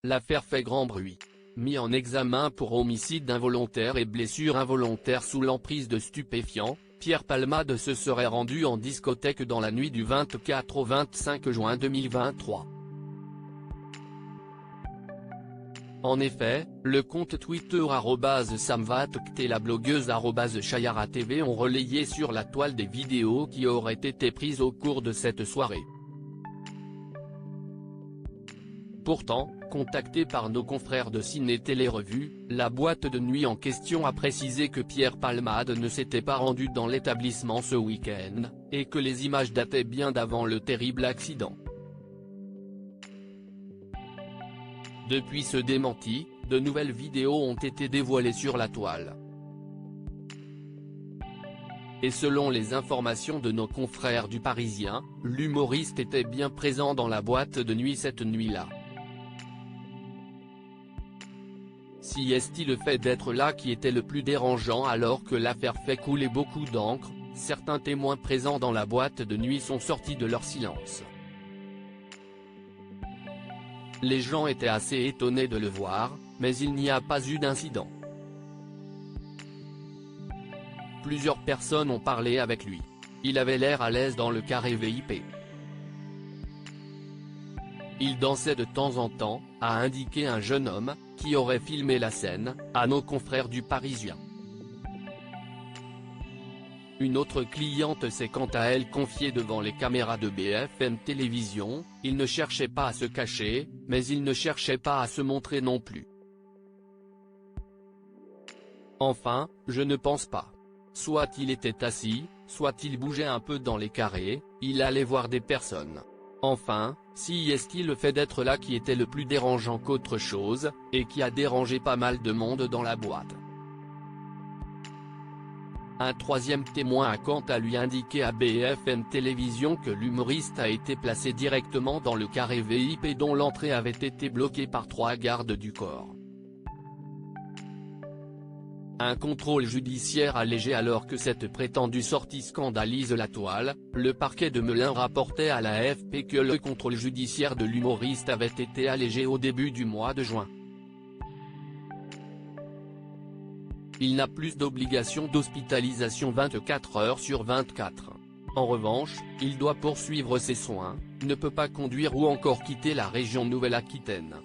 L'affaire fait grand bruit. Mis en examen pour homicide involontaire et blessure involontaire sous l'emprise de stupéfiants, Pierre Palmade se serait rendu en discothèque dans la nuit du 24 au 25 juin 2023. En effet, le compte Twitter @samvatok et la blogueuse @chayaratv ont relayé sur la toile des vidéos qui auraient été prises au cours de cette soirée. Pourtant, contacté par nos confrères de Ciné Télé Revue, la boîte de nuit en question a précisé que Pierre Palmade ne s'était pas rendu dans l'établissement ce week-end, et que les images dataient bien d'avant le terrible accident. Depuis ce démenti, de nouvelles vidéos ont été dévoilées sur la toile. Et selon les informations de nos confrères du Parisien, l'humoriste était bien présent dans la boîte de nuit cette nuit-là. Si est-il le fait d'être là qui était le plus dérangeant alors que l'affaire fait couler beaucoup d'encre, certains témoins présents dans la boîte de nuit sont sortis de leur silence. Les gens étaient assez étonnés de le voir, mais il n'y a pas eu d'incident. Plusieurs personnes ont parlé avec lui. Il avait l'air à l'aise dans le carré VIP. Il dansait de temps en temps, a indiqué un jeune homme, qui aurait filmé la scène, à nos confrères du Parisien. Une autre cliente s'est quant à elle confiée devant les caméras de BFM Télévision, il ne cherchait pas à se cacher, mais il ne cherchait pas à se montrer non plus. Enfin, je ne pense pas. Soit il était assis, soit il bougeait un peu dans les carrés, il allait voir des personnes. Enfin, si est-il le fait d'être là qui était le plus dérangeant qu'autre chose, et qui a dérangé pas mal de monde dans la boîte. Un troisième témoin a quant à lui indiqué à BFM Télévision que l'humoriste a été placé directement dans le carré VIP dont l'entrée avait été bloquée par 3 gardes du corps. Un contrôle judiciaire allégé alors que cette prétendue sortie scandalise la toile, le parquet de Melun rapportait à la AFP que le contrôle judiciaire de l'humoriste avait été allégé au début du mois de juin. Il n'a plus d'obligation d'hospitalisation 24 heures sur 24. En revanche, il doit poursuivre ses soins, ne peut pas conduire ou encore quitter la région Nouvelle-Aquitaine.